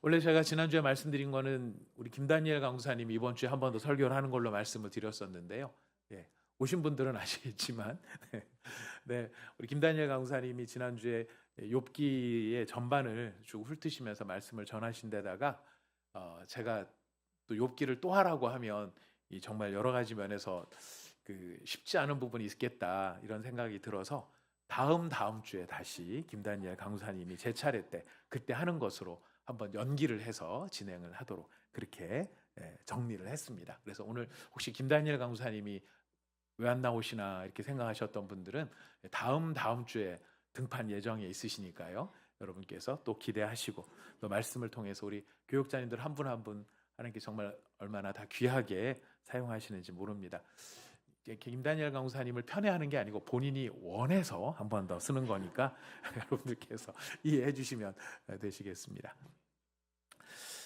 원래 제가 지난주에 말씀드린 거는 우리 김다니엘 강사님이 이번 주에 한 번 더 설교를 하는 걸로 말씀을 드렸었는데요. 예, 오신 분들은 아시겠지만 네, 우리 김다니엘 강사님이 지난주에 욥기의 전반을 쭉 훑으시면서 말씀을 전하신 데다가 제가 또 욥기를 또 하라고 하면 이 정말 여러 가지 면에서 그 쉽지 않은 부분이 있겠다 이런 생각이 들어서 다음 주에 다시 김다니엘 강사님이 제 차례 때 그때 하는 것으로 한번 연기를 해서 진행을 하도록 그렇게 정리를 했습니다. 그래서 오늘 혹시 김다니엘 강사님이 왜 안 나오시나 이렇게 생각하셨던 분들은 다음 주에 등판 예정에 있으시니까요. 여러분께서 또 기대하시고 또 말씀을 통해서 우리 교육자님들 한 분 한 분 하나님께 정말 얼마나 다 귀하게 사용하시는지 모릅니다. 김다니엘 강사님을 편애하는 게 아니고 본인이 원해서 한 번 더 쓰는 거니까 여러분들께서 이해해 주시면 되시겠습니다.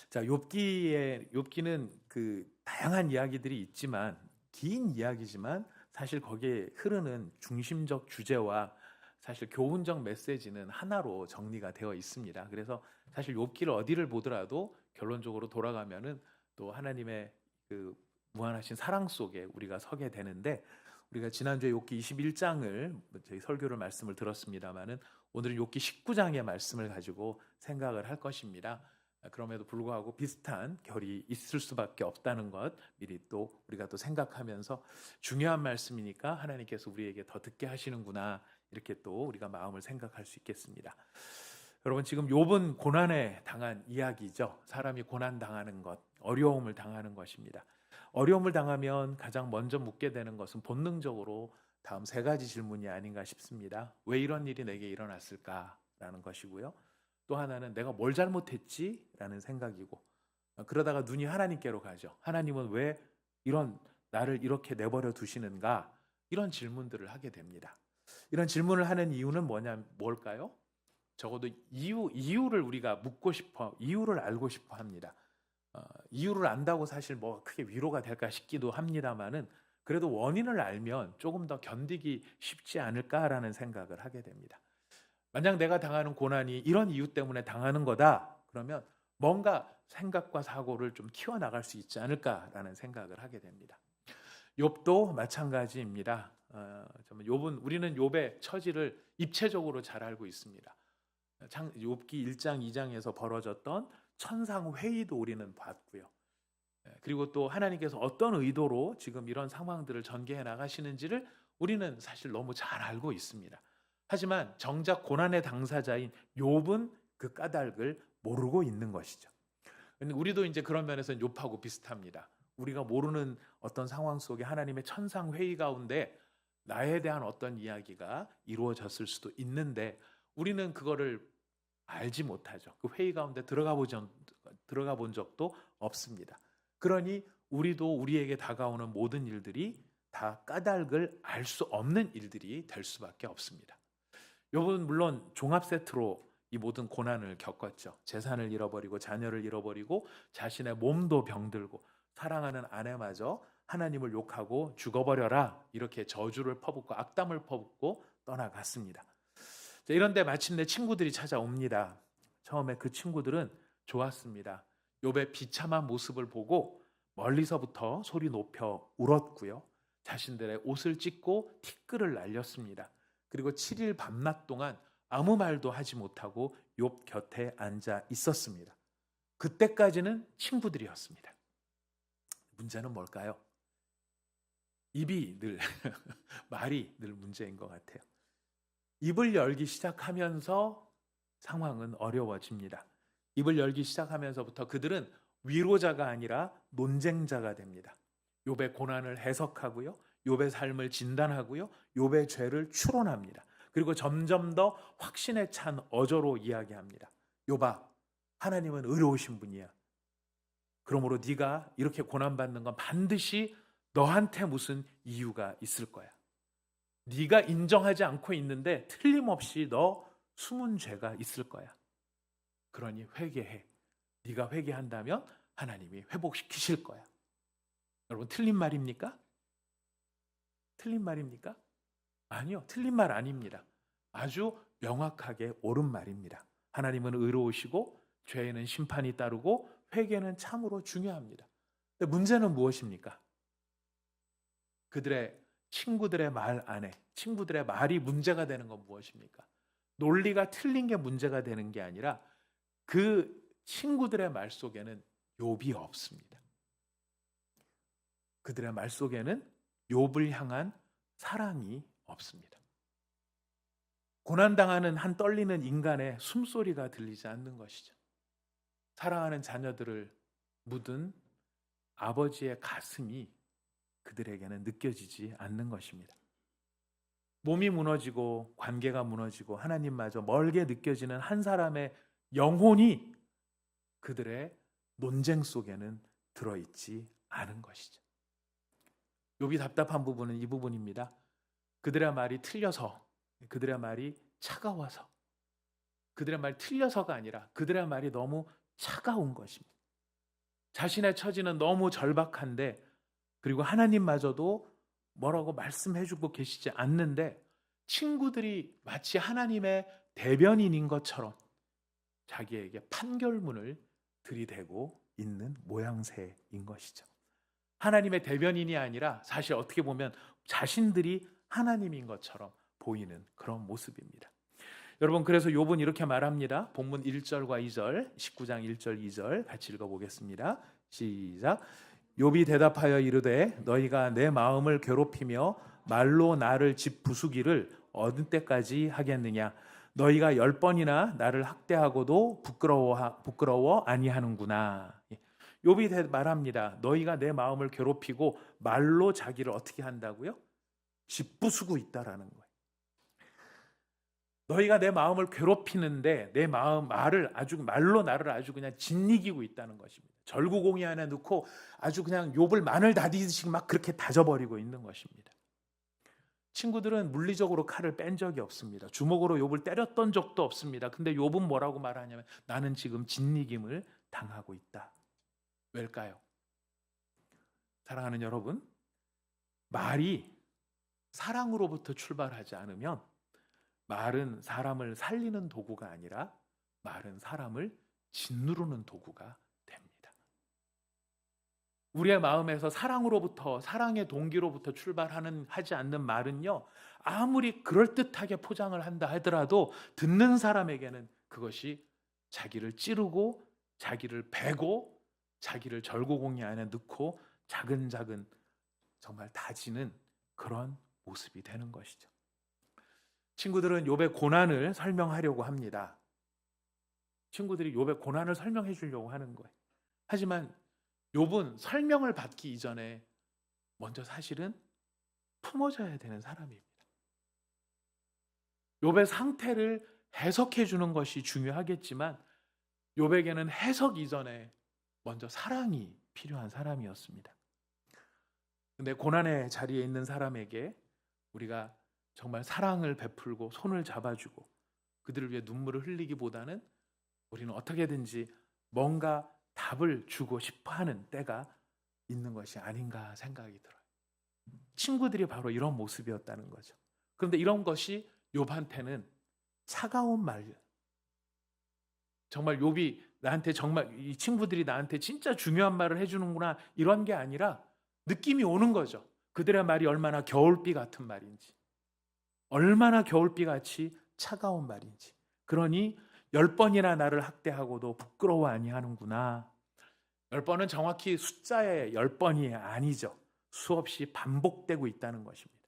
자, 욥기는 그 다양한 이야기들이 있지만 긴 이야기지만 사실 거기에 흐르는 중심적 주제와 사실 교훈적 메시지는 하나로 정리가 되어 있습니다. 그래서 사실 욥기를 어디를 보더라도 결론적으로 돌아가면은 또 하나님의 그 무한하신 사랑 속에 우리가 서게 되는데, 우리가 지난주에 욥기 21장을 저희 설교를 말씀을 들었습니다마는 오늘은 욥기 19장의 말씀을 가지고 생각을 할 것입니다. 그럼에도 불구하고 비슷한 결이 있을 수밖에 없다는 것 미리 또 우리가 또 생각하면서 중요한 말씀이니까 하나님께서 우리에게 더 듣게 하시는구나 이렇게 또 우리가 마음을 생각할 수 있겠습니다. 여러분, 지금 욥은 고난에 당한 이야기죠. 사람이 고난 당하는 것, 어려움을 당하는 것입니다. 어려움을 당하면 가장 먼저 묻게 되는 것은 본능적으로 다음 세 가지 질문이 아닌가 싶습니다. 왜 이런 일이 내게 일어났을까라는 것이고요. 또 하나는 내가 뭘 잘못했지? 라는 생각이고, 그러다가 눈이 하나님께로 가죠. 하나님은 왜 나를 이렇게 내버려 두시는가? 이런 질문들을 하게 됩니다. 이런 질문을 하는 이유는 뭘까요? 적어도 이유를 우리가 묻고 싶어, 이유를 알고 싶어 합니다. 이유를 안다고 사실 뭐 크게 위로가 될까 싶기도 합니다만은 그래도 원인을 알면 조금 더 견디기 쉽지 않을까라는 생각을 하게 됩니다. 만약 내가 당하는 고난이 이런 이유 때문에 당하는 거다, 그러면 뭔가 생각과 사고를 좀 키워나갈 수 있지 않을까라는 생각을 하게 됩니다. 욥도 마찬가지입니다. 우리는 욥의 처지를 입체적으로 잘 알고 있습니다. 욥기 1장 2장에서 벌어졌던 천상회의도 우리는 봤고요. 그리고 또 하나님께서 어떤 의도로 지금 이런 상황들을 전개해 나가시는지를 우리는 사실 너무 잘 알고 있습니다. 하지만 정작 고난의 당사자인 욥은 그 까닭을 모르고 있는 것이죠. 우리도 이제 그런 면에서 욥하고 비슷합니다. 우리가 모르는 어떤 상황 속에 하나님의 천상 회의 가운데 나에 대한 어떤 이야기가 이루어졌을 수도 있는데 우리는 그거를 알지 못하죠. 그 회의 가운데 들어가 본 적도 없습니다. 그러니 우리도 우리에게 다가오는 모든 일들이 다 까닭을 알 수 없는 일들이 될 수밖에 없습니다. 욥은 물론 종합 세트로 이 모든 고난을 겪었죠. 재산을 잃어버리고 자녀를 잃어버리고 자신의 몸도 병들고 사랑하는 아내마저 하나님을 욕하고 죽어버려라 이렇게 저주를 퍼붓고 악담을 퍼붓고 떠나갔습니다. 이런데 마침내 친구들이 찾아옵니다. 처음에 그 친구들은 좋았습니다. 욥의 비참한 모습을 보고 멀리서부터 소리 높여 울었고요. 자신들의 옷을 찢고 티끌을 날렸습니다. 그리고 7일 밤낮 동안 아무 말도 하지 못하고 욥 곁에 앉아 있었습니다. 그때까지는 친구들이었습니다. 문제는 뭘까요? 입이 늘 말이 늘 문제인 것 같아요. 입을 열기 시작하면서 상황은 어려워집니다. 입을 열기 시작하면서부터 그들은 위로자가 아니라 논쟁자가 됩니다. 욥의 고난을 해석하고요. 욥의 삶을 진단하고요. 욥의 죄를 추론합니다. 그리고 점점 더 확신에 찬 어조로 이야기합니다. 욥아, 하나님은 의로우신 분이야. 그러므로 네가 이렇게 고난받는 건 반드시 너한테 무슨 이유가 있을 거야. 네가 인정하지 않고 있는데 틀림없이 너 숨은 죄가 있을 거야. 그러니 회개해. 네가 회개한다면 하나님이 회복시키실 거야. 여러분, 틀린 말입니까? 틀린 말입니까? 아니요, 틀린 말 아닙니다. 아주 명확하게 옳은 말입니다. 하나님은 의로우시고 죄에는 심판이 따르고 회개는 참으로 중요합니다. 근데 문제는 무엇입니까? 그들의 친구들의 말 안에, 친구들의 말이 문제가 되는 건 무엇입니까? 논리가 틀린 게 문제가 되는 게 아니라 그 친구들의 말 속에는 욥이 없습니다. 그들의 말 속에는 욥을 향한 사랑이 없습니다. 고난당하는 한 떨리는 인간의 숨소리가 들리지 않는 것이죠. 사랑하는 자녀들을 묻은 아버지의 가슴이 그들에게는 느껴지지 않는 것입니다. 몸이 무너지고 관계가 무너지고 하나님마저 멀게 느껴지는 한 사람의 영혼이 그들의 논쟁 속에는 들어있지 않은 것이죠. 욥이 답답한 부분은 이 부분입니다. 그들의 말이 틀려서, 그들의 말이 차가워서, 그들의 말이 틀려서가 아니라 그들의 말이 너무 차가운 것입니다. 자신의 처지는 너무 절박한데, 그리고 하나님마저도 뭐라고 말씀해주고 계시지 않는데 친구들이 마치 하나님의 대변인인 것처럼 자기에게 판결문을 들이대고 있는 모양새인 것이죠. 하나님의 대변인이 아니라 사실 어떻게 보면 자신들이 하나님인 것처럼 보이는 그런 모습입니다. 여러분, 그래서 욥은 이렇게 말합니다. 본문 1절과 2절, 19장 1절 2절 같이 읽어보겠습니다. 시작. 욥이 대답하여 이르되 너희가 내 마음을 괴롭히며 말로 나를 짓부수기를 어느 때까지 하겠느냐. 너희가 10번이나 나를 학대하고도 부끄러워 아니하는구나. 욥이 말합니다. 너희가 내 마음을 괴롭히고 말로 자기를 어떻게 한다고요? 짓부수고 있다라는 거예요. 너희가 내 마음을 괴롭히는데 내 말로 나를 아주 그냥 짓이기고 있다는 것입니다. 절구공이 안에 넣고 아주 그냥 욥을 마늘 다디듯이 막 그렇게 다져버리고 있는 것입니다. 친구들은 물리적으로 칼을 뺀 적이 없습니다. 주먹으로 욥을 때렸던 적도 없습니다. 근데 욥은 뭐라고 말하냐면 나는 지금 짓이김을 당하고 있다. 왜일까요? 사랑하는 여러분, 말이 사랑으로부터 출발하지 않으면 말은 사람을 살리는 도구가 아니라 말은 사람을 짓누르는 도구가 됩니다. 우리의 마음에서 사랑으로부터, 사랑의 동기로부터 하지 않는 말은요, 아무리 그럴듯하게 포장을 한다 하더라도 듣는 사람에게는 그것이 자기를 찌르고 자기를 베고 자기를 절구공이 안에 넣고 자근자근 정말 다지는 그런 모습이 되는 것이죠. 친구들은 욥의 고난을 설명하려고 합니다. 친구들이 욥의 고난을 설명해 주려고 하는 거예요. 하지만 욥은 설명을 받기 이전에 먼저 사실은 품어줘야 되는 사람입니다. 욥의 상태를 해석해 주는 것이 중요하겠지만 욥에게는 해석 이전에 먼저 사랑이 필요한 사람이었습니다. 근데 고난의 자리에 있는 사람에게 우리가 정말 사랑을 베풀고 손을 잡아주고 그들을 위해 눈물을 흘리기보다는 우리는 어떻게든지 뭔가 답을 주고 싶어하는 때가 있는 것이 아닌가 생각이 들어요. 친구들이 바로 이런 모습이었다는 거죠. 그런데 이런 것이 욥한테는 차가운 말, 정말 욥이 나한테 정말 이 친구들이 나한테 진짜 중요한 말을 해주는구나 이런 게 아니라 느낌이 오는 거죠. 그들의 말이 얼마나 겨울비 같은 말인지, 얼마나 겨울비같이 차가운 말인지. 그러니 10번이나 나를 학대하고도 부끄러워 아니하는구나. 10번은 정확히 숫자의 10번이 아니죠. 수없이 반복되고 있다는 것입니다.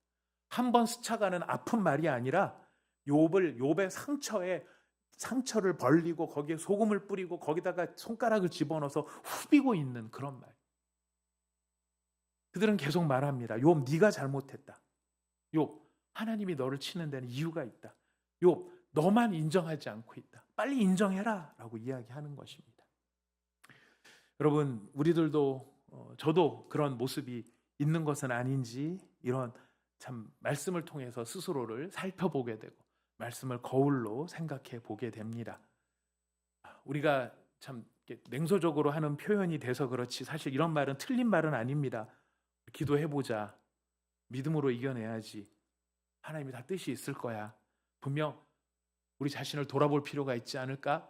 한 번 스쳐가는 아픈 말이 아니라 욥의 상처를 벌리고 거기에 소금을 뿌리고 거기다가 손가락을 집어넣어서 후비고 있는 그런 말. 그들은 계속 말합니다. 욥, 네가 잘못했다. 욥, 하나님이 너를 치는 데는 이유가 있다. 욥, 너만 인정하지 않고 있다. 빨리 인정해라 라고 이야기하는 것입니다. 여러분, 우리들도 저도 그런 모습이 있는 것은 아닌지 이런 참 말씀을 통해서 스스로를 살펴보게 되고 말씀을 거울로 생각해 보게 됩니다. 우리가 참 냉소적으로 하는 표현이 돼서 그렇지 사실 이런 말은 틀린 말은 아닙니다. 기도해보자. 믿음으로 이겨내야지. 하나님이 다 뜻이 있을 거야. 분명 우리 자신을 돌아볼 필요가 있지 않을까?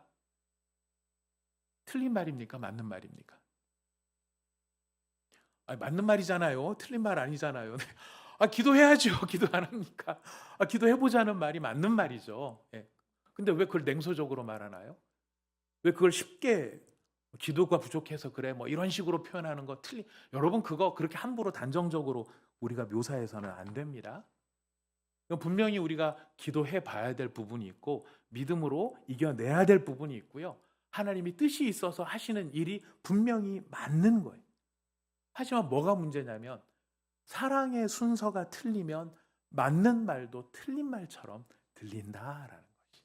틀린 말입니까? 맞는 말입니까? 맞는 말이잖아요. 틀린 말 아니잖아요. 기도해야죠. 기도 안 합니까? 기도해보자는 말이 맞는 말이죠. 예. 근데 왜 그걸 냉소적으로 말하나요? 왜 그걸 쉽게 기도가 부족해서 그래 뭐 이런 식으로 표현하는 거 틀린. 여러분 그거 그렇게 함부로 단정적으로 우리가 묘사해서는 안 됩니다. 분명히 우리가 기도해 봐야 될 부분이 있고 믿음으로 이겨내야 될 부분이 있고요. 하나님이 뜻이 있어서 하시는 일이 분명히 맞는 거예요. 하지만 뭐가 문제냐면 사랑의 순서가 틀리면 맞는 말도 틀린 말처럼 들린다라는 것이.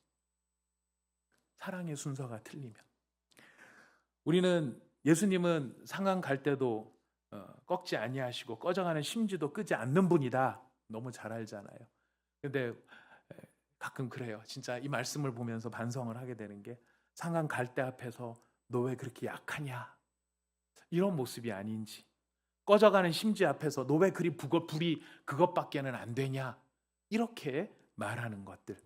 사랑의 순서가 틀리면. 우리는 예수님은 상황 갈 때도 꺾지 아니하시고 꺼져가는 심지도 끄지 않는 분이다. 너무 잘 알잖아요. 근데 가끔 그래요. 진짜 이 말씀을 보면서 반성을 하게 되는 게 상황 갈 때 앞에서 너 왜 그렇게 약하냐? 이런 모습이 아닌지. 꺼져가는 심지 앞에서 너 왜 그리 불이 그것밖에는 안 되냐? 이렇게 말하는 것들.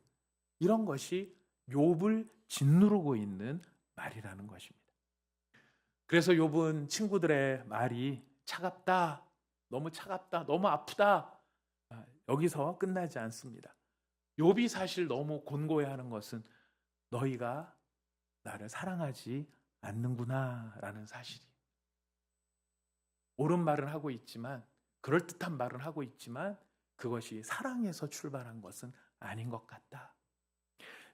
이런 것이 욥을 짓누르고 있는 말이라는 것입니다. 그래서 욥은 친구들의 말이 차갑다, 너무 차갑다, 너무 아프다. 여기서 끝나지 않습니다. 욥이 사실 너무 곤고해하는 것은 너희가 나를 사랑하지 않는구나라는 사실이. 옳은 말은 하고 있지만, 그럴듯한 말은 하고 있지만 그것이 사랑에서 출발한 것은 아닌 것 같다.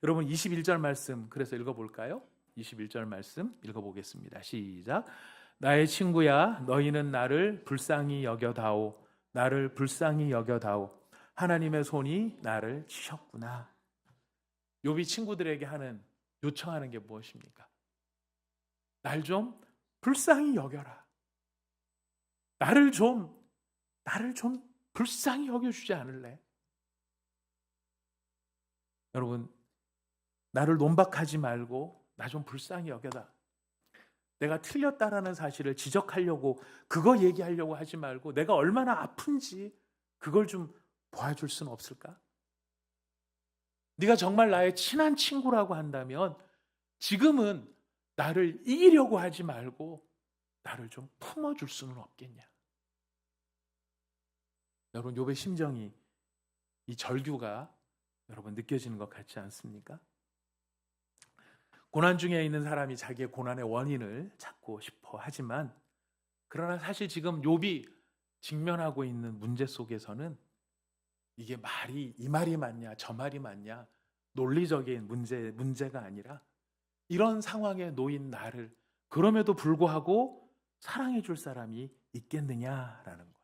여러분 21절 말씀 그래서 읽어볼까요? 21절 말씀 읽어보겠습니다. 시작. 나의 친구야 너희는 나를 불쌍히 여겨다오. 나를 불쌍히 여겨다오. 하나님의 손이 나를 치셨구나. 욥이 친구들에게 요청하는 게 무엇입니까? 날 좀 불쌍히 여겨라. 나를 좀 불쌍히 여겨주지 않을래? 여러분 나를 논박하지 말고 나 좀 불쌍히 여겨다. 내가 틀렸다라는 사실을 지적하려고 그거 얘기하려고 하지 말고 내가 얼마나 아픈지 그걸 좀 보여줄 수는 없을까? 네가 정말 나의 친한 친구라고 한다면 지금은 나를 이기려고 하지 말고 나를 좀 품어줄 수는 없겠냐? 여러분 욥의 심정이 이 절규가 여러분 느껴지는 것 같지 않습니까? 고난 중에 있는 사람이 자기의 고난의 원인을 찾고 싶어 하지만 그러나 사실 지금 욥이 직면하고 있는 문제 속에서는 이게 이 말이 맞냐 저 말이 맞냐 논리적인 문제가 아니라 이런 상황에 놓인 나를 그럼에도 불구하고 사랑해 줄 사람이 있겠느냐라는 거예요.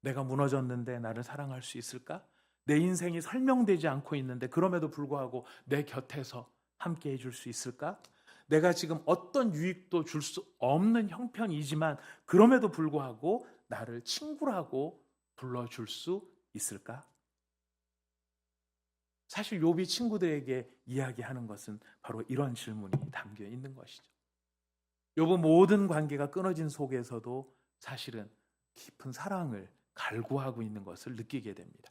내가 무너졌는데 나를 사랑할 수 있을까? 내 인생이 설명되지 않고 있는데 그럼에도 불구하고 내 곁에서 함께 해줄 수 있을까? 내가 지금 어떤 유익도 줄 수 없는 형편이지만 그럼에도 불구하고 나를 친구라고 불러줄 수 있을까? 사실 욥이 친구들에게 이야기하는 것은 바로 이런 질문이 담겨 있는 것이죠. 욥은 모든 관계가 끊어진 속에서도 사실은 깊은 사랑을 갈구하고 있는 것을 느끼게 됩니다.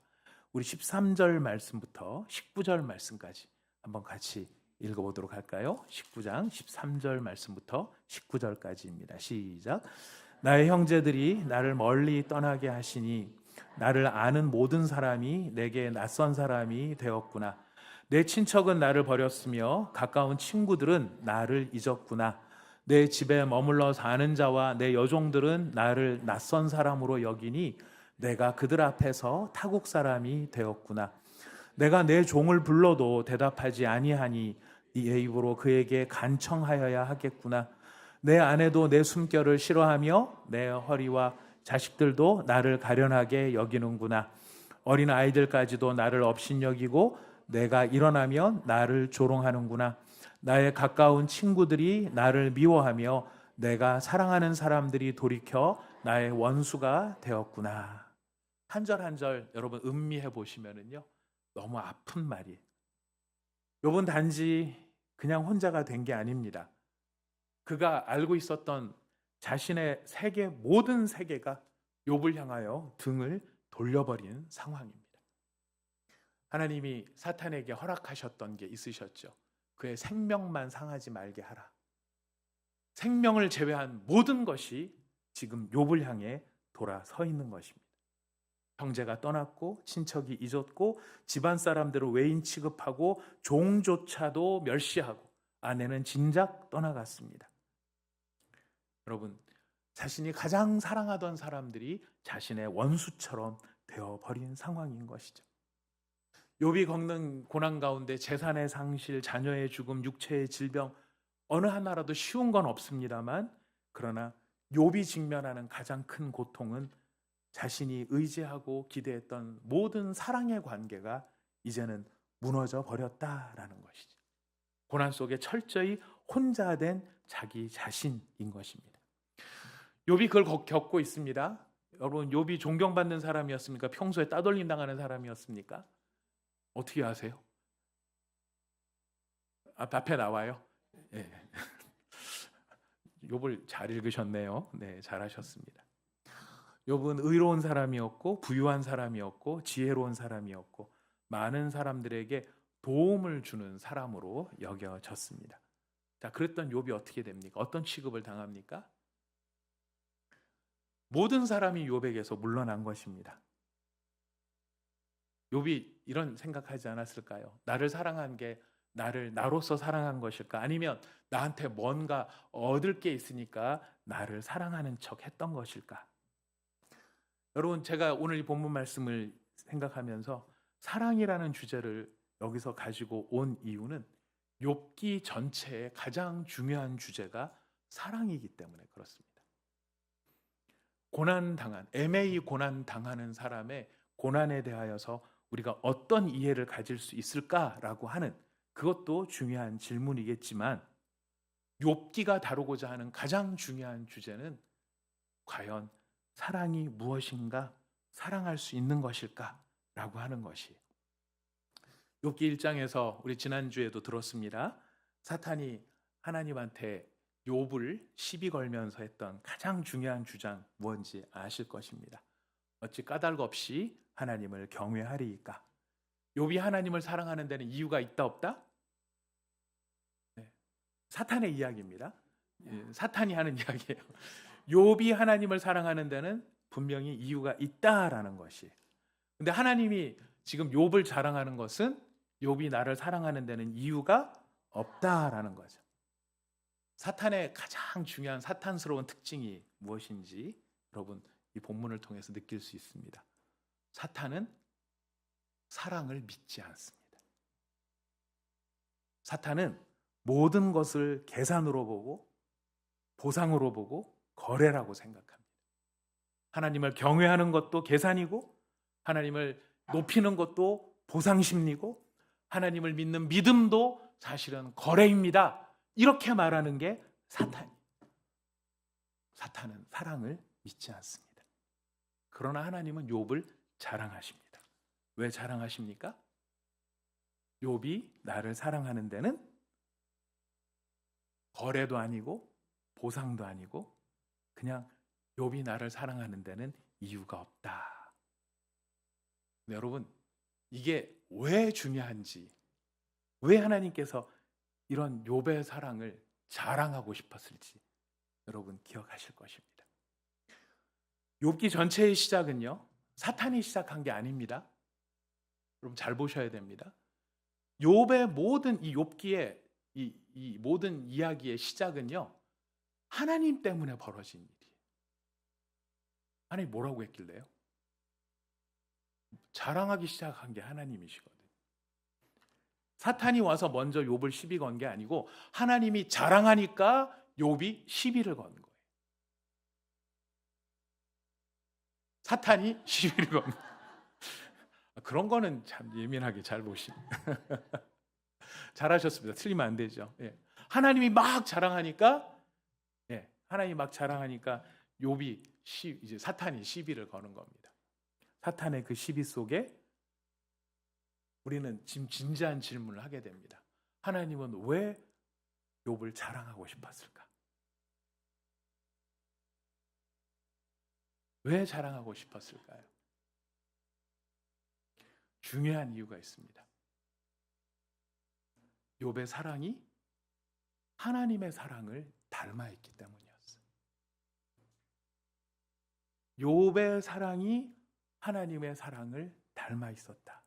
우리 13절 말씀부터 19절 말씀까지 한번 같이 읽어보도록 할까요? 19장 13절 말씀부터 19절까지입니다. 시작. 나의 형제들이 나를 멀리 떠나게 하시니 나를 아는 모든 사람이 내게 낯선 사람이 되었구나. 내 친척은 나를 버렸으며 가까운 친구들은 나를 잊었구나. 내 집에 머물러 사는 자와 내 여종들은 나를 낯선 사람으로 여기니 내가 그들 앞에서 타국 사람이 되었구나. 내가 내 종을 불러도 대답하지 아니하니 네 입으로 그에게 간청하여야 하겠구나. 내 아내도 내 숨결을 싫어하며 내 허리와 자식들도 나를 가련하게 여기는구나. 어린 아이들까지도 나를 업신여기고 내가 일어나면 나를 조롱하는구나. 나의 가까운 친구들이 나를 미워하며 내가 사랑하는 사람들이 돌이켜 나의 원수가 되었구나. 한 절 한 절 여러분 음미해 보시면은요 너무 아픈 말이에요. 욥은 단지 그냥 혼자가 된 게 아닙니다. 그가 알고 있었던 자신의 세계 모든 세계가 욥을 향하여 등을 돌려버린 상황입니다. 하나님이 사탄에게 허락하셨던 게 있으셨죠. 그의 생명만 상하지 말게 하라. 생명을 제외한 모든 것이 지금 욥을 향해 돌아서 있는 것입니다. 형제가 떠났고 친척이 잊었고 집안 사람들을 외인 취급하고 종조차도 멸시하고 아내는 진작 떠나갔습니다. 여러분, 자신이 가장 사랑하던 사람들이 자신의 원수처럼 되어버린 상황인 것이죠. 욥이 겪는 고난 가운데 재산의 상실, 자녀의 죽음, 육체의 질병 어느 하나라도 쉬운 건 없습니다만, 그러나 욥이 직면하는 가장 큰 고통은 자신이 의지하고 기대했던 모든 사랑의 관계가 이제는 무너져 버렸다라는 것이죠. 고난 속에 철저히 혼자 된 자기 자신인 것입니다. 욥이 그걸 겪고 있습니다. 여러분, 욥이 존경받는 사람이었습니까? 평소에 따돌림 당하는 사람이었습니까? 어떻게 아세요? 앞에 나와요. 네. 욥을 잘 읽으셨네요. 네, 잘하셨습니다. 욥은 의로운 사람이었고 부유한 사람이었고 지혜로운 사람이었고 많은 사람들에게 도움을 주는 사람으로 여겨졌습니다. 자, 그랬던 욥이 어떻게 됩니까? 어떤 취급을 당합니까? 모든 사람이 욥에게서 물러난 것입니다. 욥이 이런 생각하지 않았을까요? 나를 사랑한 게 나를 나로서 사랑한 것일까? 아니면 나한테 뭔가 얻을 게 있으니까 나를 사랑하는 척 했던 것일까? 여러분, 제가 오늘 이 본문 말씀을 생각하면서 사랑이라는 주제를 여기서 가지고 온 이유는 욥기 전체의 가장 중요한 주제가 사랑이기 때문에 그렇습니다. 애매히 고난당하는 사람의 고난에 대하여서 우리가 어떤 이해를 가질 수 있을까라고 하는 그것도 중요한 질문이겠지만, 욥기가 다루고자 하는 가장 중요한 주제는 과연 사랑이 무엇인가, 사랑할 수 있는 것일까라고 하는 것이 욥기 1장에서 우리 지난주에도 들었습니다. 사탄이 하나님한테 욥을 시비 걸면서 했던 가장 중요한 주장 무엇인지 아실 것입니다. 어찌 까닭 없이 하나님을 경외하리이까? 욥이 하나님을 사랑하는 데는 이유가 있다 없다? 네. 사탄의 이야기입니다. 사탄이 하는 이야기예요. 욥이 하나님을 사랑하는 데는 분명히 이유가 있다라는 것이. 근데 하나님이 지금 욥을 자랑하는 것은 욥이 나를 사랑하는 데는 이유가 없다라는 거죠. 사탄의 가장 중요한 사탄스러운 특징이 무엇인지 여러분 이 본문을 통해서 느낄 수 있습니다. 사탄은 사랑을 믿지 않습니다. 사탄은 모든 것을 계산으로 보고 보상으로 보고 거래라고 생각합니다. 하나님을 경외하는 것도 계산이고 하나님을 높이는 것도 보상심리고 하나님을 믿는 믿음도 사실은 거래입니다. 이렇게 말하는 게 사탄이에요. 사탄은 사랑을 믿지 않습니다. 그러나 하나님은 욥을 자랑하십니다. 왜 자랑하십니까? 욥이 나를 사랑하는 데는 거래도 아니고 보상도 아니고 그냥 욥이 나를 사랑하는 데는 이유가 없다. 여러분, 이게 왜 중요한지, 왜 하나님께서 이런 욥의 사랑을 자랑하고 싶었을지 여러분 기억하실 것입니다. 욥기 전체의 시작은요, 사탄이 시작한 게 아닙니다. 여러분 잘 보셔야 됩니다. 욥의 모든 이 욥기의 이 모든 이야기의 시작은요, 하나님 때문에 벌어진 일이에요. 하나님 뭐라고 했길래요? 자랑하기 시작한 게 하나님이시거든요. 사탄이 와서 먼저 욥을 시비 건 게 아니고 하나님이 자랑하니까 욥이 시비를 건 거예요. 사탄이 시비를 건 거예요. 그런 거는 참 예민하게 잘 보시네. 잘하셨습니다. 틀리면 안 되죠. 예. 하나님이 막 자랑하니까, 하나님이 막 자랑하니까 욥이 이제 사탄이 시비를 거는 겁니다. 사탄의 그 시비 속에 우리는 지금 진지한 질문을 하게 됩니다. 하나님은 왜 욥을 자랑하고 싶었을까? 왜 자랑하고 싶었을까요? 중요한 이유가 있습니다. 욥의 사랑이 하나님의 사랑을 닮아 있기 때문이었어요. 욥의 사랑이 하나님의 사랑을 닮아 있었다.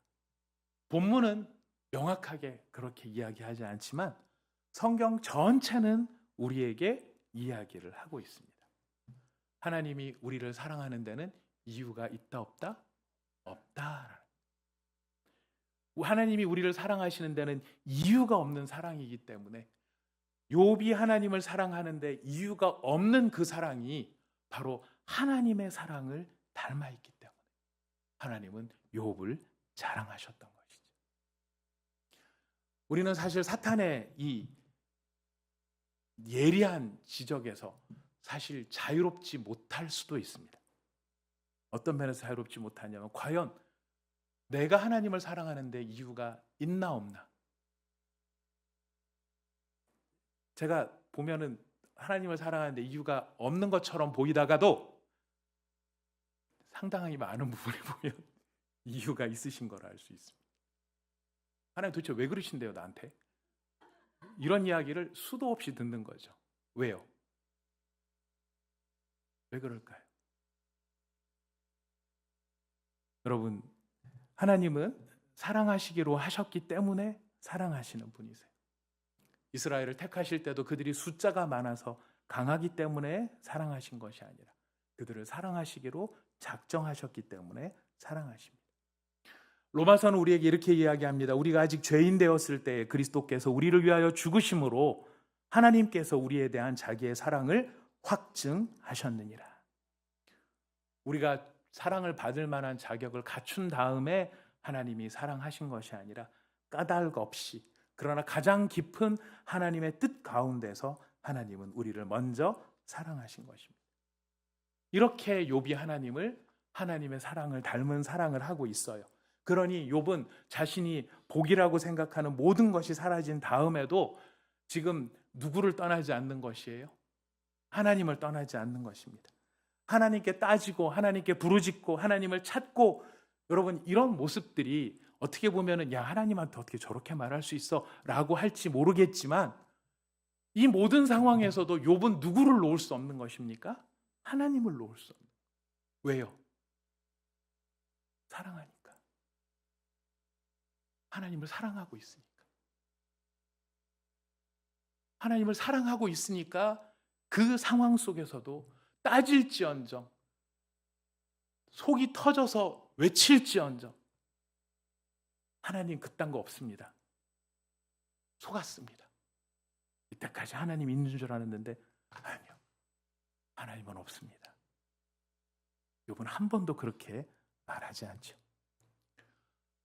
본문은 명확하게 그렇게 이야기하지 않지만 성경 전체는 우리에게 이야기를 하고 있습니다. 하나님이 우리를 사랑하는 데는 이유가 있다 없다? 없다. 하나님이 우리를 사랑하시는 데는 이유가 없는 사랑이기 때문에 욥이 하나님을 사랑하는데 이유가 없는 그 사랑이 바로 하나님의 사랑을 닮아 있기 때문에 하나님은 욥을 자랑하셨던 것이죠. 우리는 사실 사탄의 이 예리한 지적에서 사실 자유롭지 못할 수도 있습니다. 어떤 면에서 자유롭지 못하냐면 과연 내가 하나님을 사랑하는데 이유가 있나 없나? 제가 보면은 하나님을 사랑하는데 이유가 없는 것처럼 보이다가도 상당히 많은 부분에 보면 이유가 있으신 걸 알 수 있습니다. 하나님 도대체 왜 그러신대요 나한테? 이런 이야기를 수도 없이 듣는 거죠. 왜요? 왜 그럴까요? 여러분, 하나님은 사랑하시기로 하셨기 때문에 사랑하시는 분이세요. 이스라엘을 택하실 때도 그들이 숫자가 많아서 강하기 때문에 사랑하신 것이 아니라 그들을 사랑하시기로 작정하셨기 때문에 사랑하십니다. 로마서는 우리에게 이렇게 이야기합니다. 우리가 아직 죄인 되었을 때 그리스도께서 우리를 위하여 죽으심으로 하나님께서 우리에 대한 자기의 사랑을 확증하셨느니라. 우리가 사랑을 받을 만한 자격을 갖춘 다음에 하나님이 사랑하신 것이 아니라 까닭 없이, 그러나 가장 깊은 하나님의 뜻 가운데서 하나님은 우리를 먼저 사랑하신 것입니다. 이렇게 욥이 하나님의 사랑을 닮은 사랑을 하고 있어요. 그러니 욥은 자신이 복이라고 생각하는 모든 것이 사라진 다음에도 지금 누구를 떠나지 않는 것이에요? 하나님을 떠나지 않는 것입니다. 하나님께 따지고 하나님께 부르짖고 하나님을 찾고, 여러분 이런 모습들이 어떻게 보면은 야 하나님한테 어떻게 저렇게 말할 수 있어? 라고 할지 모르겠지만 이 모든 상황에서도 욥은 누구를 놓을 수 없는 것입니까? 하나님을 놓을 수 없는. 왜요? 사랑하니까. 하나님을 사랑하고 있으니까. 하나님을 사랑하고 있으니까 그 상황 속에서도 따질지언정, 속이 터져서 외칠지언정 하나님 그딴 거 없습니다. 속았습니다. 이때까지 하나님 있는 줄 알았는데 아니요, 하나님은 없습니다. 욥은 한 번도 그렇게 말하지 않죠.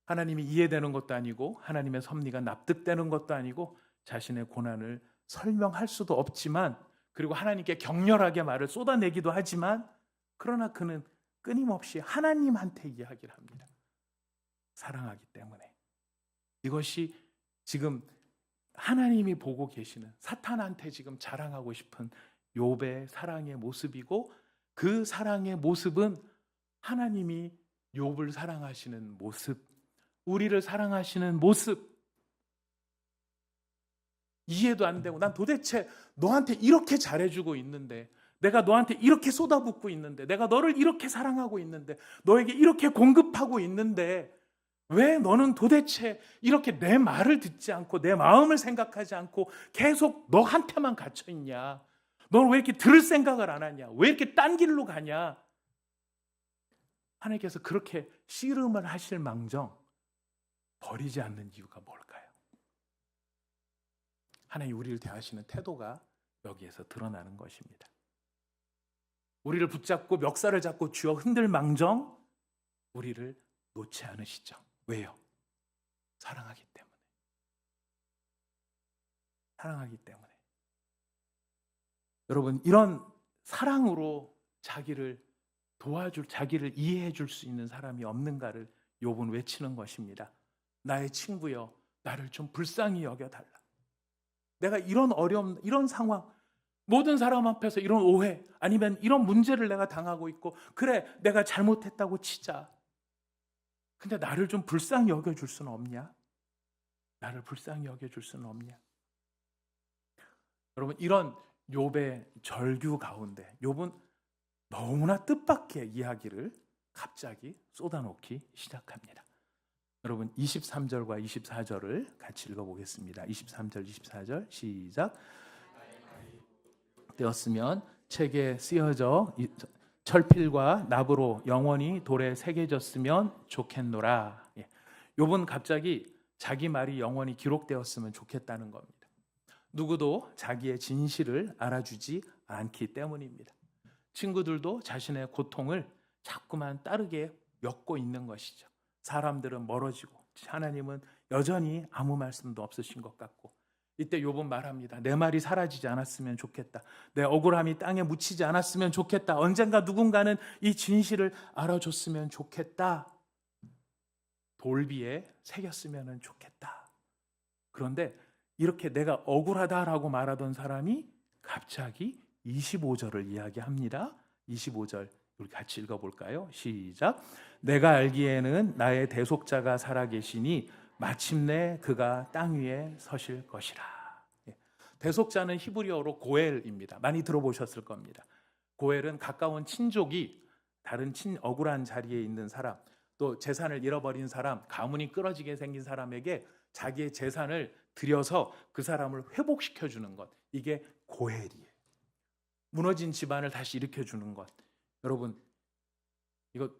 하나님이 이해되는 것도 아니고 하나님의 섭리가 납득되는 것도 아니고 자신의 고난을 설명할 수도 없지만, 그리고 하나님께 격렬하게 말을 쏟아내기도 하지만, 그러나 그는 끊임없이 하나님한테 이야기를 합니다. 사랑하기 때문에. 이것이 지금 하나님이 보고 계시는, 사탄한테 지금 자랑하고 싶은 욥의 사랑의 모습이고, 그 사랑의 모습은 하나님이 욥을 사랑하시는 모습, 우리를 사랑하시는 모습. 이해도 안 되고, 난 도대체 너한테 이렇게 잘해주고 있는데, 내가 너한테 이렇게 쏟아붓고 있는데, 내가 너를 이렇게 사랑하고 있는데, 너에게 이렇게 공급하고 있는데 왜 너는 도대체 이렇게 내 말을 듣지 않고 내 마음을 생각하지 않고 계속 너한테만 갇혀있냐? 너는 왜 이렇게 들을 생각을 안 하냐? 왜 이렇게 딴 길로 가냐? 하나님께서 그렇게 씨름을 하실 망정 버리지 않는 이유가 뭘까요? 하나님 우리를 대하시는 태도가 여기에서 드러나는 것입니다. 우리를 붙잡고 멱살을 잡고 쥐어 흔들 망정 우리를 놓지 않으시죠. 왜요? 사랑하기 때문에. 사랑하기 때문에. 여러분, 이런 사랑으로 자기를 도와줄, 자기를 이해해 줄 수 있는 사람이 없는가를 욥은 외치는 것입니다. 나의 친구여, 나를 좀 불쌍히 여겨달라. 내가 이런 어려움, 이런 상황, 모든 사람 앞에서 이런 오해, 아니면 이런 문제를 내가 당하고 있고, 그래, 내가 잘못했다고 치자. 근데 나를 좀 불쌍히 여겨줄 수는 없냐? 나를 불쌍히 여겨줄 수는 없냐? 여러분, 이런 욥의 절규 가운데 욥은 너무나 뜻밖의 이야기를 갑자기 쏟아놓기 시작합니다. 여러분, 23절과 24절을 같이 읽어보겠습니다. 23절, 24절 시작. 되었으면 책에 쓰여져 철필과 납으로 영원히 돌에 새겨졌으면 좋겠노라. 욥은 갑자기 자기 말이 영원히 기록되었으면 좋겠다는 겁니다. 누구도 자기의 진실을 알아주지 않기 때문입니다. 친구들도 자신의 고통을 자꾸만 따르게 엮고 있는 것이죠. 사람들은 멀어지고 하나님은 여전히 아무 말씀도 없으신 것 같고, 이때 욥은 말합니다. 내 말이 사라지지 않았으면 좋겠다. 내 억울함이 땅에 묻히지 않았으면 좋겠다. 언젠가 누군가는 이 진실을 알아줬으면 좋겠다. 돌비에 새겼으면 좋겠다. 그런데 이렇게 내가 억울하다라고 말하던 사람이 갑자기 25절을 이야기합니다. 25절 우리 같이 읽어볼까요? 시작. 내가 알기에는 나의 대속자가 살아계시니 마침내 그가 땅 위에 서실 것이라. 대속자는 히브리어로 고엘입니다. 많이 들어보셨을 겁니다. 고엘은 가까운 친족이 다른 억울한 자리에 있는 사람, 또 재산을 잃어버린 사람, 가문이 끊어지게 생긴 사람에게 자기의 재산을 들여서 그 사람을 회복시켜주는 것, 이게 고엘이에요. 무너진 집안을 다시 일으켜주는 것. 여러분, 이거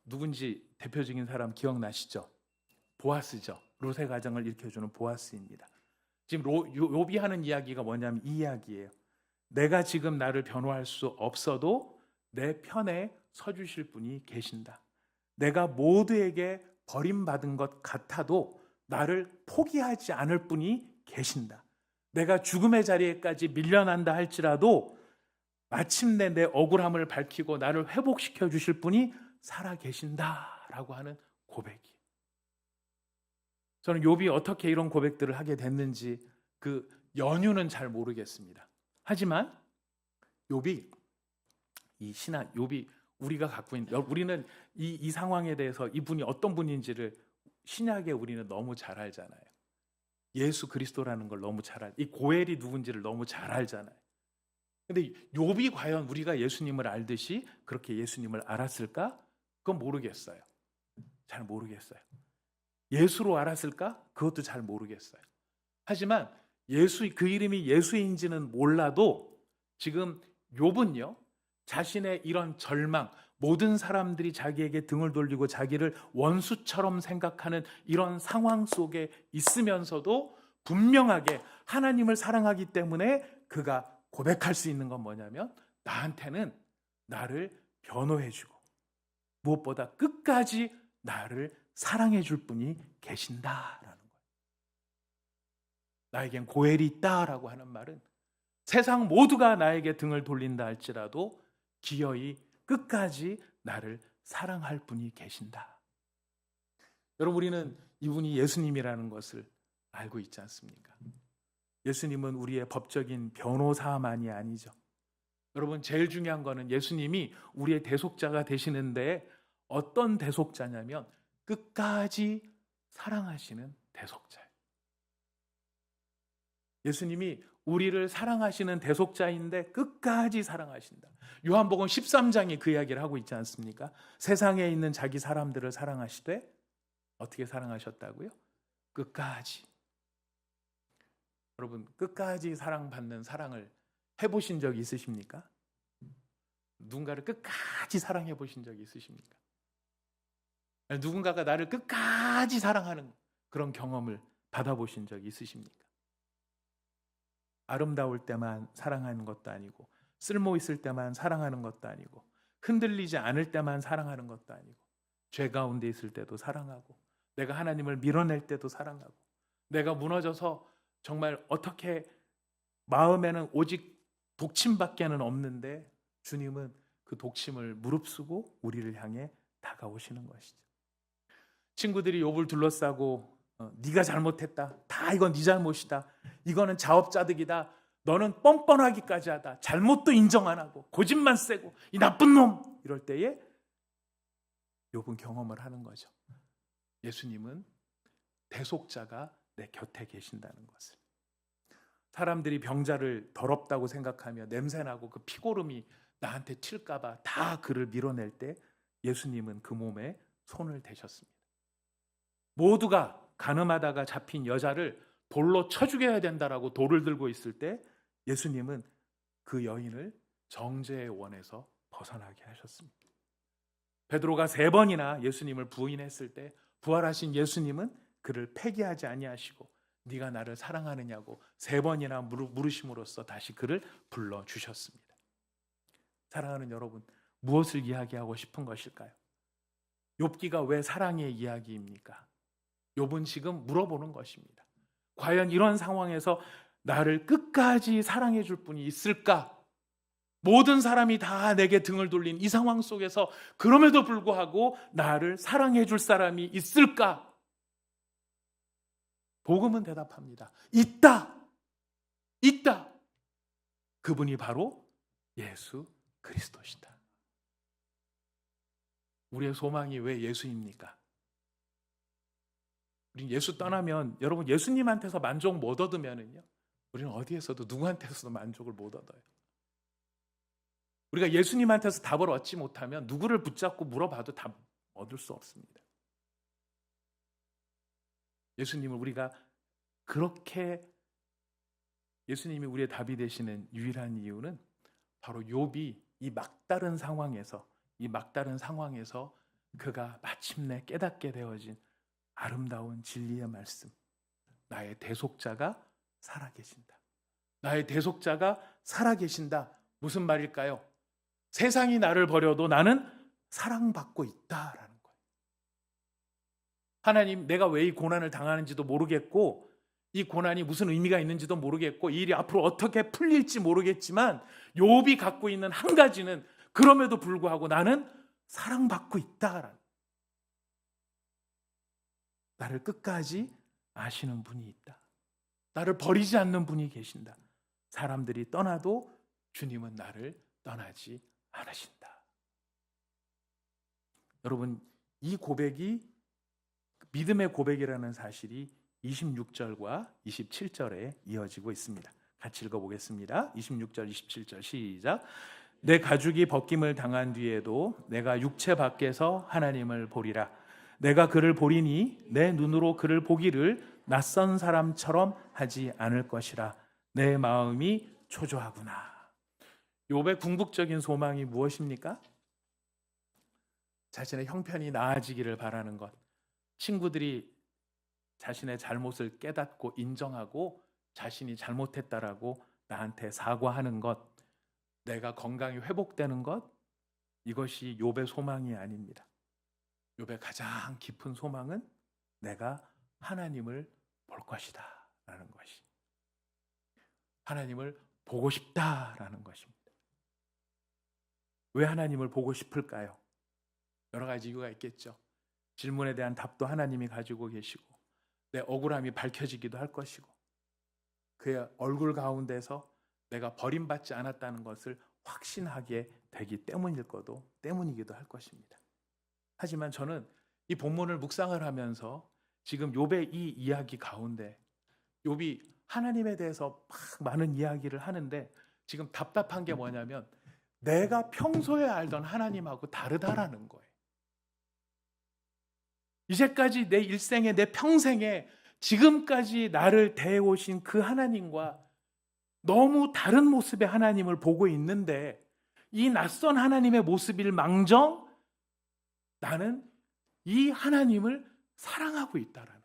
누군지 대표적인 사람 기억나시죠? 보아스죠. 룻의 가정을 일으켜주는 보아스입니다. 지금 욥이 하는 이야기가 뭐냐면 이 이야기예요. 내가 지금 나를 변호할 수 없어도 내 편에 서주실 분이 계신다. 내가 모두에게 버림받은 것 같아도 나를 포기하지 않을 분이 계신다. 내가 죽음의 자리에까지 밀려난다 할지라도 마침내 내 억울함을 밝히고 나를 회복시켜 주실 분이 살아 계신다라고 하는 고백이에요. 저는 욥이 어떻게 이런 고백들을 하게 됐는지 그 연유는 잘 모르겠습니다. 하지만 욥이 우리가 갖고 있는, 우리는 이 상황에 대해서 이분이 어떤 분인지를 신약에 우리는 너무 잘 알잖아요. 예수 그리스도라는 걸 너무 잘 이 고엘이 누군지를 너무 잘 알잖아요. 근데 욥이 과연 우리가 예수님을 알듯이 그렇게 예수님을 알았을까? 그건 모르겠어요. 잘 모르겠어요. 예수로 알았을까? 그것도 잘 모르겠어요. 하지만 그 이름이 예수인지는 몰라도 지금 욥은요, 자신의 이런 절망, 모든 사람들이 자기에게 등을 돌리고 자기를 원수처럼 생각하는 이런 상황 속에 있으면서도 분명하게 하나님을 사랑하기 때문에 그가 고백할 수 있는 건 뭐냐면, 나한테는 나를 변호해주고 무엇보다 끝까지 나를 사랑해줄 분이 계신다라는 거예요. 나에겐 고엘이 있다라고 하는 말은 세상 모두가 나에게 등을 돌린다 할지라도 기어이 끝까지 나를 사랑할 분이 계신다. 여러분, 우리는 이분이 예수님이라는 것을 알고 있지 않습니까? 예수님은 우리의 법적인 변호사만이 아니죠. 여러분, 제일 중요한 거는 예수님이 우리의 대속자가 되시는데 어떤 대속자냐면 끝까지 사랑하시는 대속자예요. 예수님이 우리를 사랑하시는 대속자인데 끝까지 사랑하신다. 요한복음 13장이 그 이야기를 하고 있지 않습니까? 세상에 있는 자기 사람들을 사랑하시되 어떻게 사랑하셨다고요? 끝까지. 여러분, 끝까지 사랑받는 사랑을 해보신 적이 있으십니까? 누군가를 끝까지 사랑해 보신 적이 있으십니까? 누군가가 나를 끝까지 사랑하는 그런 경험을 받아보신 적이 있으십니까? 아름다울 때만 사랑하는 것도 아니고, 쓸모 있을 때만 사랑하는 것도 아니고, 흔들리지 않을 때만 사랑하는 것도 아니고, 죄 가운데 있을 때도 사랑하고, 내가 하나님을 밀어낼 때도 사랑하고, 내가 무너져서 정말 어떻게 마음에는 오직 독침밖에는 없는데 주님은 그 독침을 무릅쓰고 우리를 향해 다가오시는 것이죠. 친구들이 욥을 둘러싸고 네가 잘못했다, 다 이건 네 잘못이다, 이거는 자업자득이다, 너는 뻔뻔하기까지 하다, 잘못도 인정 안 하고 고집만 세고 이 나쁜 놈, 이럴 때에 욥은 경험을 하는 거죠. 예수님은 대속자가 내 곁에 계신다는 것을. 사람들이 병자를 더럽다고 생각하며 냄새나고 그 피고름이 나한테 튈까 봐 다 그를 밀어낼 때 예수님은 그 몸에 손을 대셨습니다. 모두가 간음하다가 잡힌 여자를 돌로 쳐 죽여야 된다라고 돌을 들고 있을 때 예수님은 그 여인을 정죄의 원에서 벗어나게 하셨습니다. 베드로가 3번이나 예수님을 부인했을 때 부활하신 예수님은 그를 폐기하지 아니하시고 네가 나를 사랑하느냐고 3번이나 물으심으로써 다시 그를 불러주셨습니다. 사랑하는 여러분, 무엇을 이야기하고 싶은 것일까요? 욥기가 왜 사랑의 이야기입니까? 욥은 지금 물어보는 것입니다. 과연 이런 상황에서 나를 끝까지 사랑해 줄 분이 있을까? 모든 사람이 다 내게 등을 돌린 이 상황 속에서 그럼에도 불구하고 나를 사랑해 줄 사람이 있을까? 복음은 대답합니다. 있다! 있다! 그분이 바로 예수 그리스도시다. 우리의 소망이 왜 예수입니까? 우리 예수 떠나면, 여러분, 예수님한테서 만족 못 얻으면은요, 우리는 어디에서도 누구한테서도 만족을 못 얻어요. 우리가 예수님한테서 답을 얻지 못하면 누구를 붙잡고 물어봐도 답 얻을 수 없습니다. 예수님을 우리가 그렇게, 예수님이 우리의 답이 되시는 유일한 이유는 바로 욥이 이 막다른 상황에서 그가 마침내 깨닫게 되어진 아름다운 진리의 말씀, 나의 대속자가 살아계신다. 나의 대속자가 살아계신다. 무슨 말일까요? 세상이 나를 버려도 나는 사랑받고 있다라는 거예요. 하나님, 내가 왜 이 고난을 당하는지도 모르겠고 이 고난이 무슨 의미가 있는지도 모르겠고 이 일이 앞으로 어떻게 풀릴지 모르겠지만 욥이 갖고 있는 한 가지는 그럼에도 불구하고 나는 사랑받고 있다라는, 나를 끝까지 아시는 분이 있다. 나를 버리지 않는 분이 계신다. 사람들이 떠나도 주님은 나를 떠나지 않으신다. 여러분, 이 고백이 믿음의 고백이라는 사실이 26절과 27절에 이어지고 있습니다. 같이 읽어보겠습니다. 26절, 27절 시작. 내 가죽이 벗김을 당한 뒤에도 내가 육체 밖에서 하나님을 보리라. 내가 그를 보리니 내 눈으로 그를 보기를 낯선 사람처럼 하지 않을 것이라. 내 마음이 초조하구나. 욥의 궁극적인 소망이 무엇입니까? 자신의 형편이 나아지기를 바라는 것, 친구들이 자신의 잘못을 깨닫고 인정하고 자신이 잘못했다라고 나한테 사과하는 것, 내가 건강이 회복되는 것, 이것이 욥의 소망이 아닙니다. 욥의 가장 깊은 소망은 내가 하나님을 볼 것이다 라는 것이, 하나님을 보고 싶다라는 것입니다. 왜 하나님을 보고 싶을까요? 여러 가지 이유가 있겠죠. 질문에 대한 답도 하나님이 가지고 계시고 내 억울함이 밝혀지기도 할 것이고 그의 얼굴 가운데서 내가 버림받지 않았다는 것을 확신하게 되기 때문이기도 할 것입니다. 하지만 저는 이 본문을 묵상을 하면서 지금 욥의 이 이야기 가운데 욥이 하나님에 대해서 막 많은 이야기를 하는데 지금 답답한 게 뭐냐면 내가 평소에 알던 하나님하고 다르다라는 거예요. 이제까지 내 일생에, 내 평생에 지금까지 나를 대해오신 그 하나님과 너무 다른 모습의 하나님을 보고 있는데 이 낯선 하나님의 모습일 망정 나는 이 하나님을 사랑하고 있다라는 거예요.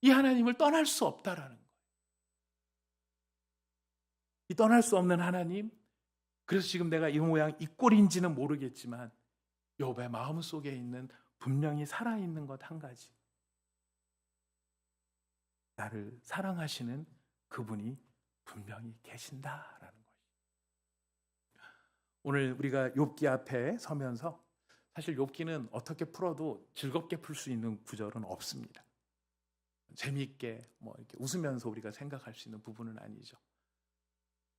이 하나님을 떠날 수 없다라는 거예요. 이 떠날 수 없는 하나님, 그래서 지금 내가 이 모양 이 꼴인지는 모르겠지만 욥의 마음속에 있는 분명히 살아있는 것 한 가지, 나를 사랑하시는 그분이 분명히 계신다라는 것이. 오늘 우리가 욥기 앞에 서면서 사실 욥기는 어떻게 풀어도 즐겁게 풀 수 있는 구절은 없습니다. 재미있게 이렇게 웃으면서 우리가 생각할 수 있는 부분은 아니죠.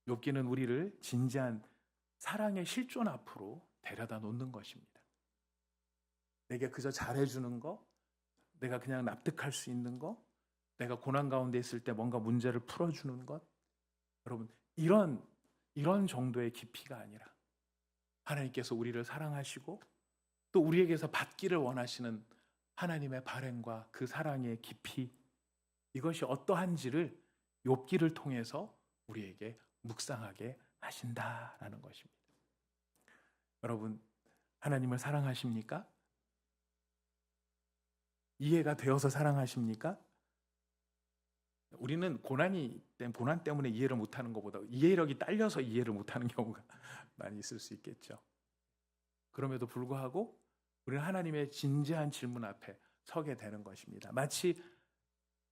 욥기는 우리를 진지한 사랑의 실존 앞으로 데려다 놓는 것입니다. 내게 그저 잘해주는 거, 내가 그냥 납득할 수 있는 것, 내가 고난 가운데 있을 때 뭔가 문제를 풀어주는 것, 여러분 이런 정도의 깊이가 아니라 하나님께서 우리를 사랑하시고 또 우리에게서 받기를 원하시는 하나님의 바램과 그 사랑의 깊이, 이것이 어떠한지를 욥기를 통해서 우리에게 묵상하게 하신다라는 것입니다. 여러분, 하나님을 사랑하십니까? 이해가 되어서 사랑하십니까? 우리는 고난 때문에 이해를 못하는 것보다 이해력이 딸려서 이해를 못하는 경우가 많이 있을 수 있겠죠. 그럼에도 불구하고 우리는 하나님의 진지한 질문 앞에 서게 되는 것입니다. 마치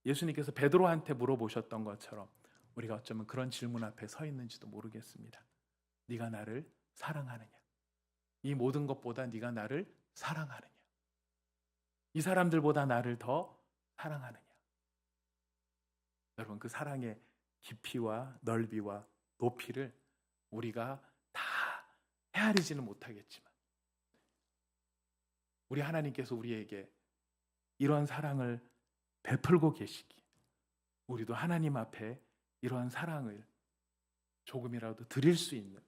예수님께서 베드로한테 물어보셨던 것처럼 우리가 어쩌면 그런 질문 앞에 서 있는지도 모르겠습니다. 네가 나를 사랑하느냐? 이 모든 것보다 네가 나를 사랑하느냐? 이 사람들보다 나를 더 사랑하느냐? 여러분, 그 사랑의 깊이와 넓이와 높이를 우리가 다 헤아리지는 못하겠지만 우리 하나님께서 우리에게 이런 사랑을 베풀고 계시기에 우리도 하나님 앞에 이러한 사랑을 조금이라도 드릴 수 있는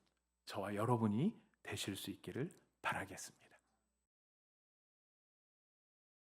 저와 여러분이 되실 수 있기를 바라겠습니다.